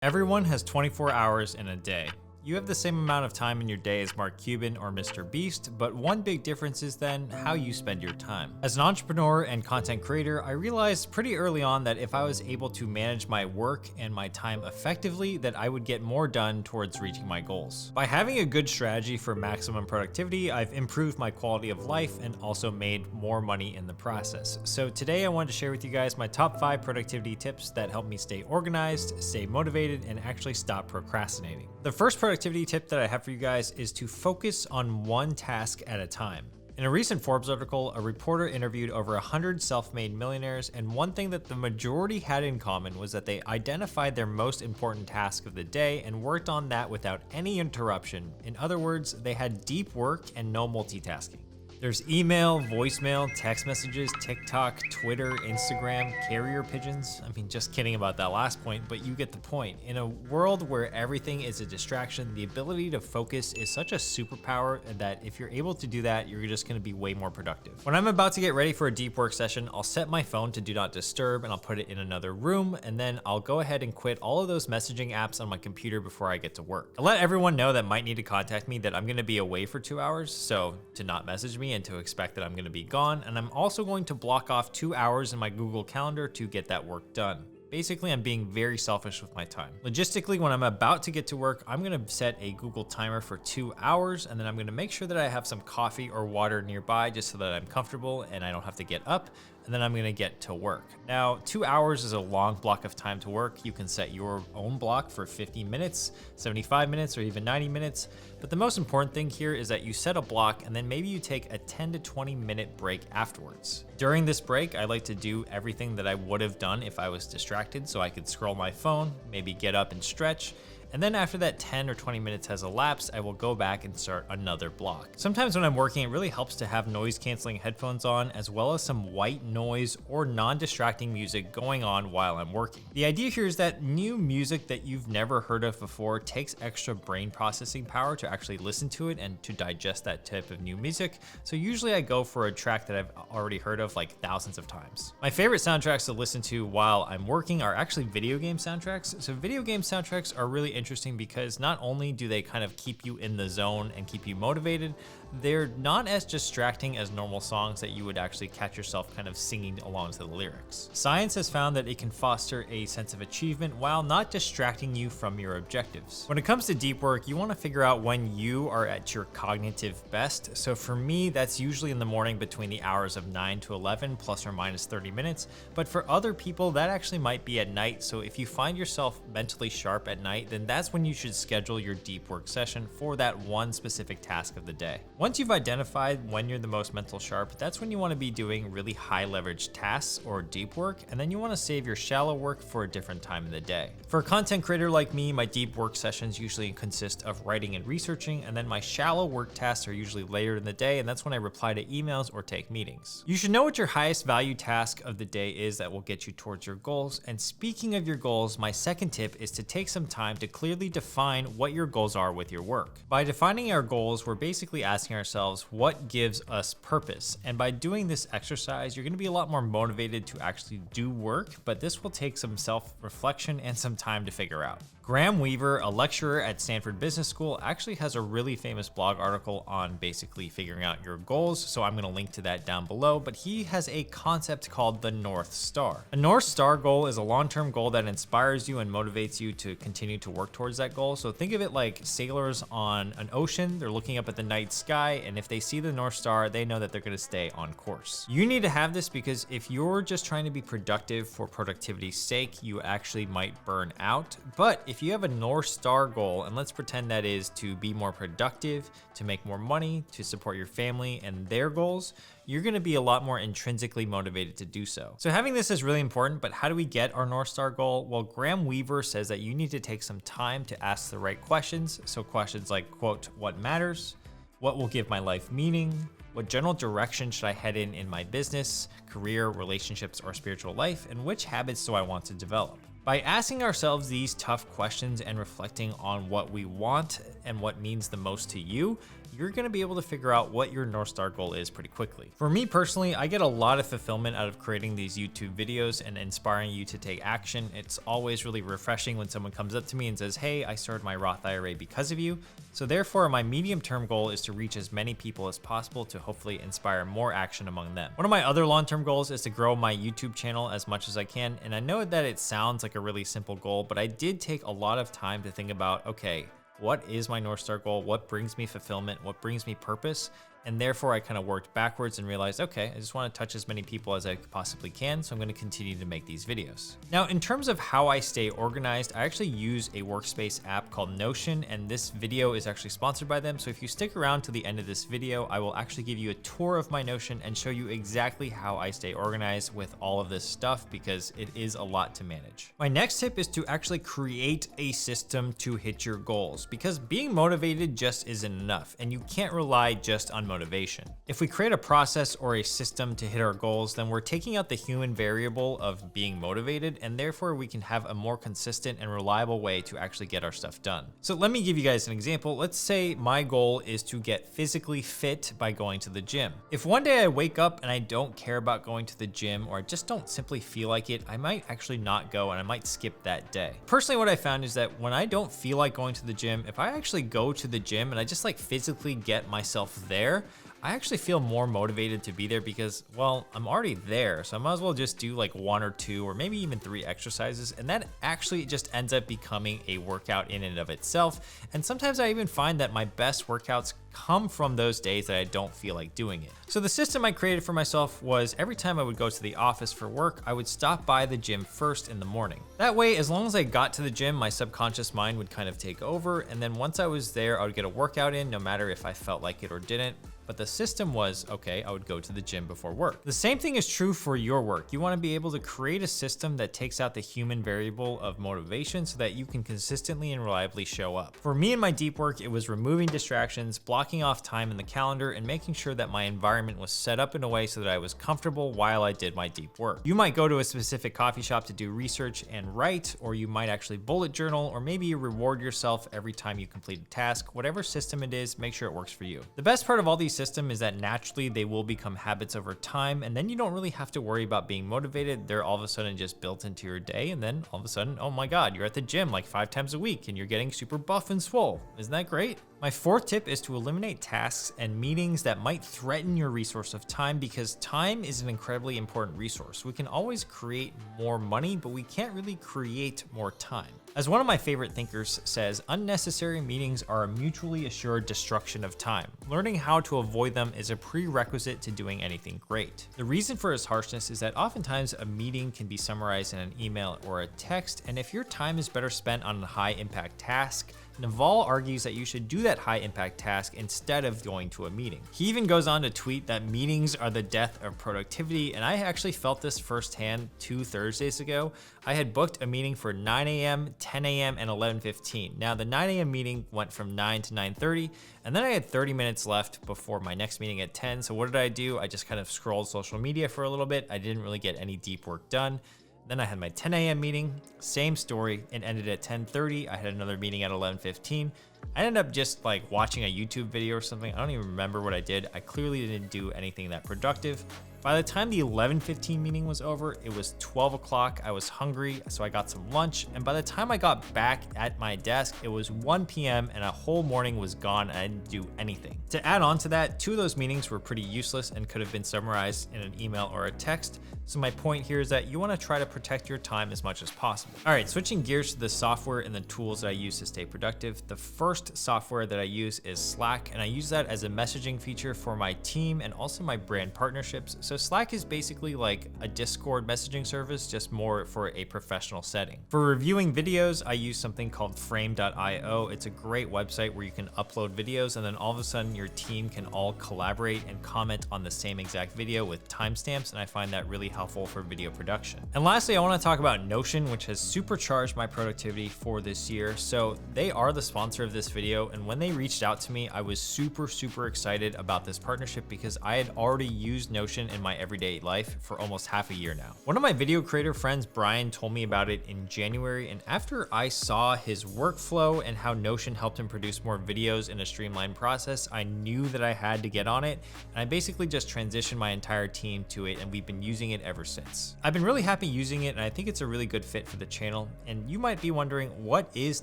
Everyone has 24 hours in a day. You have the same amount of time in your day as Mark Cuban or Mr. Beast, but one big difference is then how you spend your time. As an entrepreneur and content creator, I realized pretty early on that if I was able to manage my work and my time effectively, that I would get more done towards reaching my goals. By having a good strategy for maximum productivity, I've improved my quality of life and also made more money in the process. So today I wanted to share with you guys my top 5 productivity tips that help me stay organized, stay motivated, and actually stop procrastinating. The first productivity tip that I have for you guys is to focus on one task at a time. In a recent Forbes article, a reporter interviewed over 100 self-made millionaires, and one thing that the majority had in common was that they identified their most important task of the day and worked on that without any interruption. In other words, they had deep work and no multitasking. There's email, voicemail, text messages, TikTok, Twitter, Instagram, carrier pigeons. I mean, just kidding about that last point, but you get the point. In a world where everything is a distraction, the ability to focus is such a superpower that if you're able to do that, you're just gonna be way more productive. When I'm about to get ready for a deep work session, I'll set my phone to do not disturb and I'll put it in another room, and then I'll go ahead and quit all of those messaging apps on my computer before I get to work. I let everyone know that might need to contact me that I'm gonna be away for 2 hours, so to not message me and to expect that I'm gonna be gone. And I'm also going to block off 2 hours in my Google Calendar to get that work done. Basically, I'm being very selfish with my time. Logistically, when I'm about to get to work, I'm gonna set a Google timer for 2 hours, and then I'm gonna make sure that I have some coffee or water nearby just so that I'm comfortable and I don't have to get up, and then I'm gonna get to work. Now, 2 hours is a long block of time to work. You can set your own block for 50 minutes, 75 minutes, or even 90 minutes. But the most important thing here is that you set a block and then maybe you take a 10 to 20 minute break afterwards. During this break, I like to do everything that I would have done if I was distracted, so I could scroll my phone, maybe get up and stretch. And then after that 10 or 20 minutes has elapsed, I will go back and start another block. Sometimes when I'm working, it really helps to have noise canceling headphones on, as well as some white noise or non-distracting music going on while I'm working. The idea here is that new music that you've never heard of before takes extra brain processing power to actually listen to it and to digest that type of new music. So usually I go for a track that I've already heard of like thousands of times. My favorite soundtracks to listen to while I'm working are actually video game soundtracks. So video game soundtracks are really interesting because not only do they kind of keep you in the zone and keep you motivated, they're not as distracting as normal songs that you would actually catch yourself kind of singing along to the lyrics. Science has found that it can foster a sense of achievement while not distracting you from your objectives. When it comes to deep work, you want to figure out when you are at your cognitive best. So for me, that's usually in the morning between the hours of 9 to 11 plus or minus 30 minutes. But for other people, that actually might be at night. So if you find yourself mentally sharp at night, then that's when you should schedule your deep work session for that one specific task of the day. Once you've identified when you're the most mental sharp, that's when you want to be doing really high leverage tasks or deep work, and then you want to save your shallow work for a different time in the day. For a content creator like me, my deep work sessions usually consist of writing and researching, and then my shallow work tasks are usually later in the day, and that's when I reply to emails or take meetings. You should know what your highest value task of the day is that will get you towards your goals. And speaking of your goals, my second tip is to take some time to clearly define what your goals are with your work. By defining our goals, we're basically asking ourselves what gives us purpose. And by doing this exercise, you're gonna be a lot more motivated to actually do work, but this will take some self-reflection and some time to figure out. Graham Weaver, a lecturer at Stanford Business School, actually has a really famous blog article on basically figuring out your goals, so I'm gonna link to that down below, but he has a concept called the North Star. A North Star goal is a long-term goal that inspires you and motivates you to continue to work towards that goal. So think of it like sailors on an ocean. They're looking up at the night sky, and if they see the North Star, they know that they're gonna stay on course. You need to have this because if you're just trying to be productive for productivity's sake, you actually might burn out. But if you have a North Star goal, and let's pretend that is to be more productive, to make more money, to support your family and their goals, you're gonna be a lot more intrinsically motivated to do so. So having this is really important, but how do we get our North Star goal? Well, Graham Weaver says that you need to take some time to ask the right questions. So questions like, quote, what matters? What will give my life meaning? What general direction should I head in my business, career, relationships, or spiritual life? And which habits do I want to develop? By asking ourselves these tough questions and reflecting on what we want and what means the most to you, you're going to be able to figure out what your North Star goal is pretty quickly. For me personally, I get a lot of fulfillment out of creating these YouTube videos and inspiring you to take action. It's always really refreshing when someone comes up to me and says, hey, I started my Roth IRA because of you. So therefore, my medium-term goal is to reach as many people as possible to hopefully inspire more action among them. One of my other long-term goals is to grow my YouTube channel as much as I can. And I know that it sounds like a really simple goal, but I did take a lot of time to think about, okay, what is my North Star goal? What brings me fulfillment? What brings me purpose? And therefore, I kind of worked backwards and realized, okay, I just want to touch as many people as I possibly can, so I'm going to continue to make these videos. Now, in terms of how I stay organized, I actually use a workspace app called Notion, and this video is actually sponsored by them. So if you stick around to the end of this video, I will actually give you a tour of my Notion and show you exactly how I stay organized with all of this stuff, because it is a lot to manage. My next tip is to actually create a system to hit your goals, because being motivated just isn't enough, and you can't rely just on motivation. If we create a process or a system to hit our goals, then we're taking out the human variable of being motivated, and therefore we can have a more consistent and reliable way to actually get our stuff done. So let me give you guys an example. Let's say my goal is to get physically fit by going to the gym. If one day I wake up and I don't care about going to the gym, or I just don't simply feel like it, I might actually not go and I might skip that day. Personally, what I found is that when I don't feel like going to the gym, if I actually go to the gym and I just like physically get myself there, I actually feel more motivated to be there because, well, I'm already there. So I might as well just do like 1 or 2 or maybe even 3 exercises. And that actually just ends up becoming a workout in and of itself. And sometimes I even find that my best workouts come from those days that I don't feel like doing it. So the system I created for myself was every time I would go to the office for work, I would stop by the gym first in the morning. That way, as long as I got to the gym, my subconscious mind would kind of take over. And then once I was there, I would get a workout in no matter if I felt like it or didn't. But the system was, okay, I would go to the gym before work. The same thing is true for your work. You want to be able to create a system that takes out the human variable of motivation so that you can consistently and reliably show up. For me and my deep work, it was removing distractions, blocking off time in the calendar, and making sure that my environment was set up in a way so that I was comfortable while I did my deep work. You might go to a specific coffee shop to do research and write, or you might actually bullet journal, or maybe you reward yourself every time you complete a task. Whatever system it is, make sure it works for you. The best part of all these system is that naturally they will become habits over time, and then you don't really have to worry about being motivated. They're all of a sudden just built into your day, and then all of a sudden, oh my God, you're at the gym like 5 times a week and you're getting super buff and swole. Isn't that great? My fourth tip is to eliminate tasks and meetings that might threaten your resource of time, because time is an incredibly important resource. We can always create more money, but we can't really create more time. As one of my favorite thinkers says, unnecessary meetings are a mutually assured destruction of time. Learning how to avoid them is a prerequisite to doing anything great. The reason for his harshness is that oftentimes a meeting can be summarized in an email or a text, and if your time is better spent on a high impact task, Naval argues that you should do that high impact task instead of going to a meeting. He even goes on to tweet that meetings are the death of productivity, and I actually felt this firsthand 2 Thursdays ago. I had booked a meeting for 9 a.m., 10 a.m., and 11:15. Now the 9 a.m. meeting went from 9 to 9:30, and then I had 30 minutes left before my next meeting at 10. So what did I do? I just kind of scrolled social media for a little bit. I didn't really get any deep work done. Then I had my 10 a.m. meeting, same story. It ended at 10:30. I had another meeting at 11:15. I ended up just like watching a YouTube video or something. I don't even remember what I did. I clearly didn't do anything that productive. By the time the 11:15 meeting was over, it was 12 o'clock. I was hungry, so I got some lunch. And by the time I got back at my desk, it was 1 p.m. and a whole morning was gone and I didn't do anything. To add on to that, 2 of those meetings were pretty useless and could have been summarized in an email or a text. So my point here is that you want to try to protect your time as much as possible. All right, switching gears to the software and the tools that I use to stay productive. The first software that I use is Slack, and I use that as a messaging feature for my team and also my brand partnerships. So Slack is basically like a Discord messaging service, just more for a professional setting. For reviewing videos, I use something called frame.io. It's a great website where you can upload videos and then all of a sudden your team can all collaborate and comment on the same exact video with timestamps, and I find that really helpful helpful for video production. And lastly, I want to talk about Notion, which has supercharged my productivity for this year. So they are the sponsor of this video, and when they reached out to me, I was super excited about this partnership because I had already used Notion in my everyday life for almost half a year now. One of my video creator friends, Brian, told me about it in January, and after I saw his workflow and how Notion helped him produce more videos in a streamlined process, I knew that I had to get on it, and I basically just transitioned my entire team to it, and we've been using it ever since. I've been really happy using it, and I think it's a really good fit for the channel. And you might be wondering, what is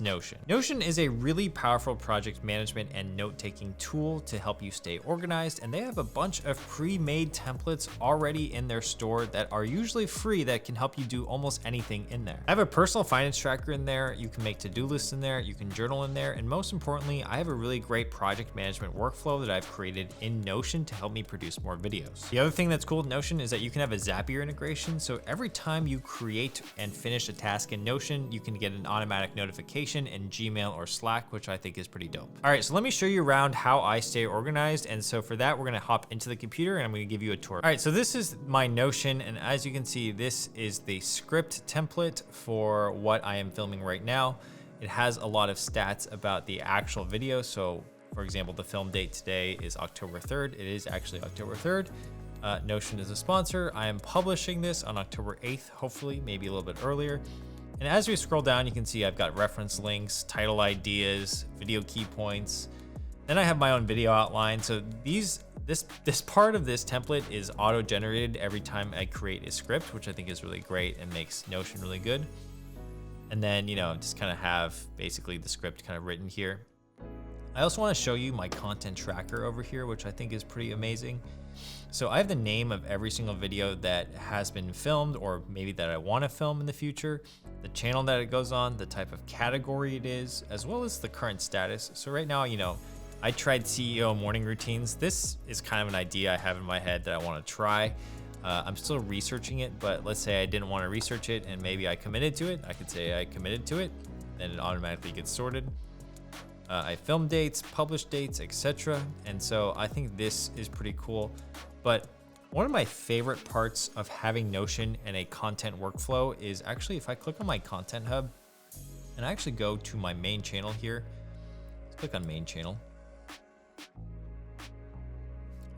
Notion? Notion is a really powerful project management and note-taking tool to help you stay organized, and they have a bunch of pre-made templates already in their store that are usually free that can help you do almost anything in there. I have a personal finance tracker in there, you can make to-do lists in there, you can journal in there, and most importantly, I have a really great project management workflow that I've created in Notion to help me produce more videos. The other thing that's cool with Notion is that you can have a Zapier integration, so every time you create and finish a task in Notion, you can get an automatic notification in Gmail or Slack, which I think is pretty dope. All right, so let me show you around how I stay organized, and so for that, we're gonna hop into the computer and I'm gonna give you a tour. All right, so this is my Notion, and as you can see, this is the script template for what I am filming right now. It has a lot of stats about the actual video. So for example, the film date today is October 3rd. It is actually October 3rd. Notion is a sponsor. I am publishing this on October 8th, hopefully, maybe a little bit earlier. And as we scroll down, you can see I've got reference links, title ideas, video key points. Then I have my own video outline. So this part of this template is auto-generated every time I create a script, which I think is really great and makes Notion really good. And then, just kind of have basically the script kind of written here. I also want to show you my content tracker over here, which I think is pretty amazing. So I have the name of every single video that has been filmed, or maybe that I want to film in the future, the channel that it goes on, the type of category it is, as well as the current status. So right now, I tried CEO morning routines. This is kind of an idea I have in my head that I want to try. I'm still researching it, but let's say I didn't want to research it and maybe I committed to it. I could say I committed to it, then it automatically gets sorted. I film dates, publish dates, etc. And so I think this is pretty cool. But one of my favorite parts of having Notion and a content workflow is actually if I click on my content hub and I actually go to my main channel here, let's click on main channel.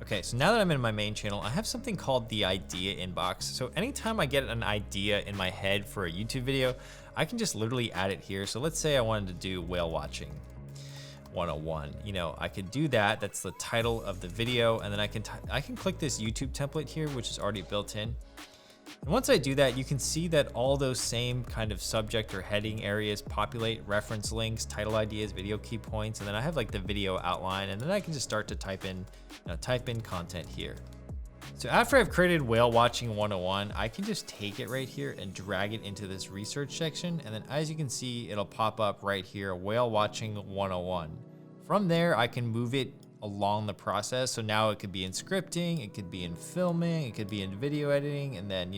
Okay, so now that I'm in my main channel, I have something called the idea inbox. So anytime I get an idea in my head for a YouTube video, I can just literally add it here. So let's say I wanted to do whale watching 101. I could do that. That's the title of the video. And then I can click this YouTube template here, which is already built in. And once I do that, you can see that all those same kind of subject or heading areas populate: reference links, title ideas, video key points, and then I have like the video outline, and then I can just start to type in content here. So after I've created whale watching 101, I can just take it right here and drag it into this research section. And then as you can see, it'll pop up right here, whale watching 101. From there, I can move it along the process. So now it could be in scripting, it could be in filming, it could be in video editing, and then,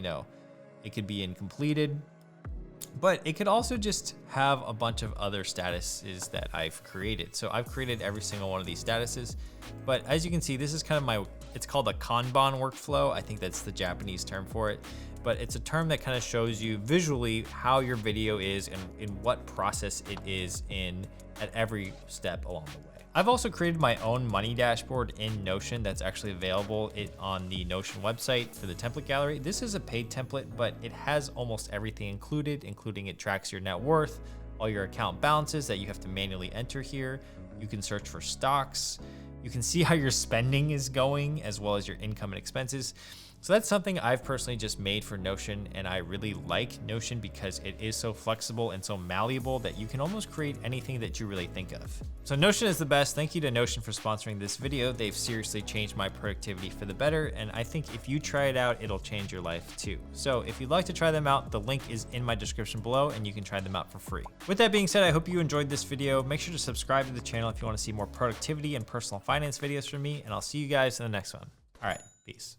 it could be in completed. But it could also just have a bunch of other statuses that I've created. So I've created every single one of these statuses. But as you can see, this is kind of it's called a Kanban workflow. I think that's the Japanese term for it. But it's a term that kind of shows you visually how your video is and in what process it is in at every step along the way. I've also created my own money dashboard in Notion that's actually available on the Notion website for the template gallery. This is a paid template, but it has almost everything included, including it tracks your net worth, all your account balances that you have to manually enter here. You can search for stocks. You can see how your spending is going, as well as your income and expenses. So that's something I've personally just made for Notion, and I really like Notion because it is so flexible and so malleable that you can almost create anything that you really think of. So Notion is the best. Thank you to Notion for sponsoring this video. They've seriously changed my productivity for the better, and I think if you try it out, it'll change your life too. So if you'd like to try them out, the link is in my description below, and you can try them out for free. With that being said, I hope you enjoyed this video. Make sure to subscribe to the channel if you want to see more productivity and personal finance videos from me, and I'll see you guys in the next one. All right, peace.